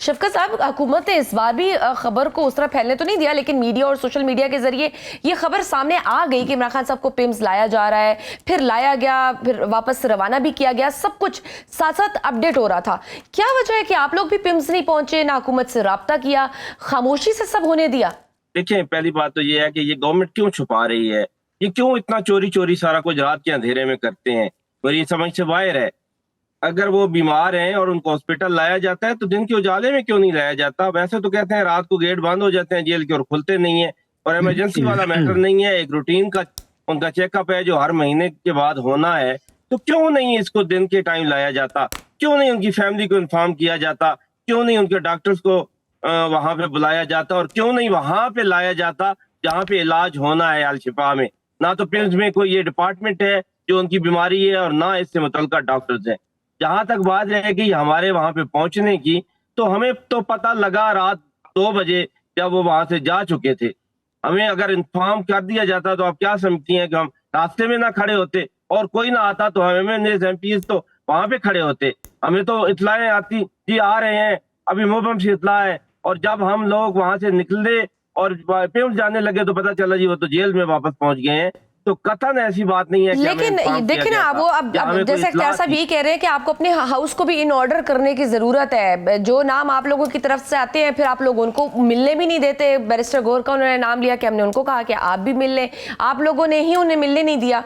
شفقت صاحب، حکومت نے اس بار بھی خبر کو اس طرح پھیلنے تو نہیں دیا، لیکن میڈیا اور سوشل میڈیا کے ذریعے یہ خبر سامنے آ گئی کہ عمران خان صاحب کو پیمز لایا جا رہا ہے، پھر لایا گیا، پھر واپس روانہ بھی کیا گیا، سب کچھ ساتھ ساتھ اپڈیٹ ہو رہا تھا. کیا وجہ ہے کہ آپ لوگ بھی پیمز نہیں پہنچے، نہ حکومت سے رابطہ کیا، خاموشی سے سب ہونے دیا؟ دیکھیں، پہلی بات تو یہ ہے کہ یہ گورنمنٹ کیوں چھپا رہی ہے، یہ کیوں اتنا چوری چوری سارا کچھ رات کے اندھیرے میں کرتے ہیں، اور یہ سمجھ سے باہر ہے. اگر وہ بیمار ہیں اور ان کو ہاسپٹل لایا جاتا ہے تو دن کے اجالے میں کیوں نہیں لایا جاتا؟ ویسے تو کہتے ہیں رات کو گیٹ بند ہو جاتے ہیں جیل کے اور کھلتے نہیں ہیں، اور ایمرجنسی والا میٹر نہیں ہے، ایک روٹین کا ان کا چیک اپ ہے جو ہر مہینے کے بعد ہونا ہے. تو کیوں نہیں اس کو دن کے ٹائم لایا جاتا؟ کیوں نہیں ان کی فیملی کو انفارم کیا جاتا؟ کیوں نہیں ان کے ڈاکٹرز کو وہاں پہ بلایا جاتا؟ اور کیوں نہیں وہاں پہ لایا جاتا جہاں پہ علاج ہونا ہے الشفا میں؟ نہ تو پیمز میں کوئی یہ ڈپارٹمنٹ ہے جو ان کی بیماری ہے، اور نہ اس سے متعلقہ ڈاکٹرز ہیں. جہاں تک بات رہے گی ہمارے وہاں پہ پہنچنے کی، تو ہمیں تو پتہ لگا رات 2 بجے جب وہ وہاں سے جا چکے تھے. ہمیں اگر انفارم کر دیا جاتا تو آپ کیا سمجھتی ہیں کہ ہم راستے میں نہ کھڑے ہوتے، اور کوئی نہ آتا تو ہمیں ایم پیز تو وہاں پہ کھڑے ہوتے. ہمیں تو اطلاعیں آتی جی آ رہے ہیں، ابھی محبم سے اطلاع ہے، اور جب ہم لوگ وہاں سے نکلے اور پیمز جانے لگے تو پتہ چلا جی وہ تو جیل میں واپس پہنچ گئے ہیں. تو قطعاً ایسی بات نہیں ہے کہ ہمیں لیکن انفارم کیا دیکھیں نا، گیا وہ تھا، اب ہمیں کوئی جیسے اطلاع اختیار صاحب تھی. یہ کہہ رہے ہیں کہ آپ کو اپنے ہاؤس کو بھی ان آرڈر کرنے کی ضرورت ہے. جو نام آپ لوگوں کی طرف سے آتے ہیں پھر آپ لوگ ان کو ملنے بھی نہیں دیتے. بیرسٹر گور کا انہوں نے نام لیا کہ ہم نے ان کو کہا کہ آپ بھی مل لیں، آپ لوگوں نے ہی انہیں ملنے نہیں دیا.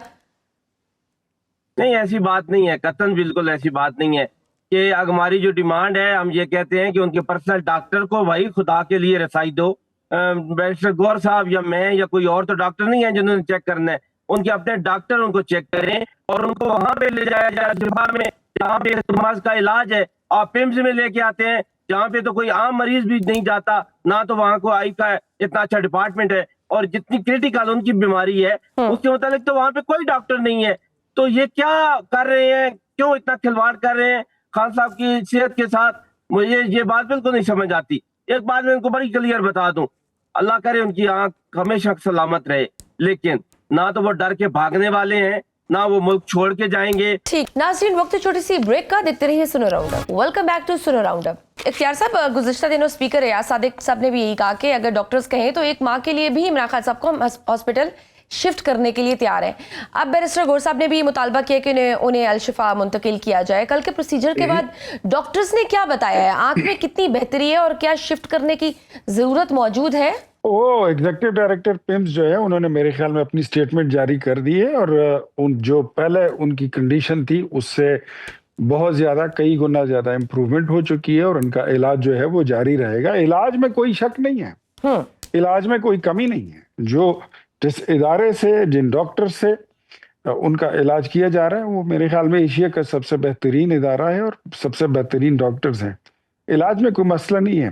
نہیں، ایسی بات نہیں ہے، قطعاً بالکل ایسی بات نہیں ہے کہ ہماری جو ڈیمانڈ ہے، ہم یہ کہتے ہیں کہ ان کے پرسنل ڈاکٹر کو وہی خدا کے لیے رسائی دو. بیرسٹر گور صاحب یا میں یا کوئی اور تو ڈاکٹر نہیں ہے جنہوں نے چیک کرنا ہے. ان کے اپنے ڈاکٹر ان کو چیک کریں اور ان کو وہاں پہ لے جایا جائے الشفا میں جہاں پہ مرض کا علاج ہے. آپ پیمز میں لے کے آتے ہیں جہاں پہ تو کوئی عام مریض بھی نہیں جاتا، نہ تو وہاں کو آئی کا اتنا اچھا ڈپارٹمنٹ ہے، اور جتنی کریٹیکل ان کی بیماری ہے اس کے متعلق تو وہاں پہ کوئی ڈاکٹر نہیں ہے. تو یہ کیا کر رہے ہیں؟ کیوں اتنا کھلواڑ کر رہے ہیں خان صاحب کی صحت کے ساتھ؟ مجھے یہ بات بالکل نہیں سمجھ آتی. ایک بات میں ان کو بڑی کلیئر بتا دوں، اللہ کرے ان کی آنکھ ہمیشہ سلامت رہے، لیکن نہ تو وہ ڈر کے بھاگنے والے ہیں، نہ وہ ملک چھوڑ کے جائیں گے. ٹھیک ناظرین، وقت چھوٹی سی بریک کا، دیکھتے رہیے Suno round up. Welcome back to Suno round up. Ikhtiyar صاحب، گزشتہ دنوں اسپیکر ریاض صادق صاحب نے بھی یہی کہا کہ اگر ڈاکٹرز کہیں تو ایک ماہ کے لیے بھی عمران خان صاحب کو ہاسپٹل شفٹ کرنے کے لیے تیار ہیں. اب بیرسٹر گور صاحب نے بھی مطالبہ کیا کہ انہیں الشفا منتقل کیا جائے. کل کے پروسیجر کے بعد ڈاکٹرز نے کیا بتایا ہے؟ آنکھ میں کتنی بہتری ہے اور کیا شفٹ کرنے کی ضرورت موجود ہے؟ وہ ایگزیکٹو ڈائریکٹر پیمز جو ہے انہوں نے میرے خیال میں اپنی سٹیٹمنٹ جاری کر دی ہے، اور جو پہلے ان کی کنڈیشن تھی اس سے بہت زیادہ، کئی گنا زیادہ امپروومنٹ ہو چکی ہے، اور ان کا علاج جو ہے وہ جاری رہے گا. علاج میں کوئی شک نہیں ہے، علاج میں کوئی کمی نہیں ہے. جو جس ادارے سے، جن ڈاکٹر سے ان کا علاج کیا جا رہا ہے وہ میرے خیال میں ایشیا کا سب سے بہترین ادارہ ہے اور سب سے بہترین ڈاکٹرز ہیں. علاج میں کوئی مسئلہ نہیں ہے.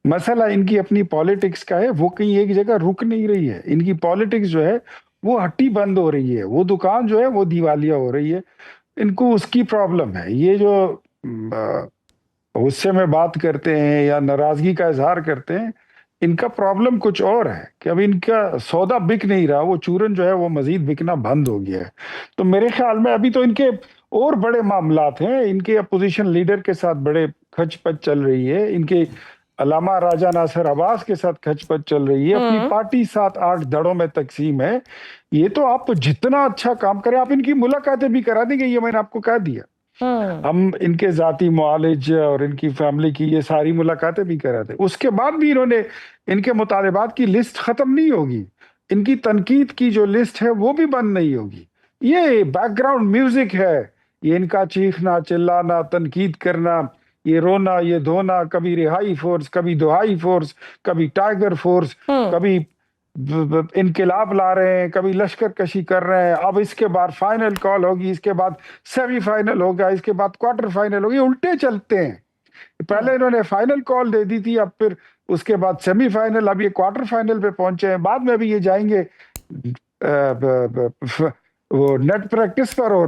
مسئلہ ان کی اپنی پالیٹکس کا ہے، وہ کہیں ایک جگہ رک نہیں رہی ہے. ان کی پالیٹکس جو ہے وہ ہٹی بند ہو رہی ہے، وہ دکان جو ہے وہ دیوالیہ ہو رہی ہے. ان کو اس کی پرابلم ہے. یہ جو غصے میں بات کرتے ہیں یا ناراضگی کا اظہار کرتے ہیں، ان کا پرابلم کچھ اور ہے کہ اب ان کا سودا بک نہیں رہا، وہ چورن جو ہے وہ مزید بکنا بند ہو گیا ہے. تو میرے خیال میں ابھی تو ان کے اور بڑے معاملات ہیں. ان کے اپوزیشن لیڈر کے ساتھ بڑے کھچ پچ چل رہی ہے، ان کے علامہ راجہ ناصر عباس کے ساتھ کھچ پچ چل رہی ہے، اپنی پارٹی 7-8 دھڑوں میں تقسیم ہے. یہ تو آپ جتنا اچھا کام کریں، آپ ان کی ملاقاتیں بھی کرا دیں گے، یہ میں نے آپ کو کہہ دیا. ہم ان کے ذاتی معالج اور ان کی فیملی کی یہ ساری ملاقاتیں بھی کرا دیں. اس کے بعد بھی انہوں نے، ان کے مطالبات کی لسٹ ختم نہیں ہوگی، ان کی تنقید کی جو لسٹ ہے وہ بھی بند نہیں ہوگی. یہ بیک گراؤنڈ میوزک ہے، یہ ان کا چیخنا چلانا، تنقید کرنا، یہ رونا یہ دھونا، کبھی رہائی فورس، کبھی دہائی فورس، کبھی ٹائیگر فورس، کبھی انقلاب لا رہے ہیں، کبھی لشکر کشی کر رہے ہیں. اب اس کے بعد فائنل کال ہوگی، اس کے بعد سیمی فائنل ہوگا، اس کے بعد کوارٹر فائنل ہوگی. الٹے چلتے ہیں. پہلے انہوں نے فائنل کال دے دی تھی، اب پھر اس کے بعد سیمی فائنل، اب یہ کوارٹر فائنل پہ پہنچے ہیں. بعد میں بھی یہ جائیں گے وہ نیٹ پریکٹس پر اور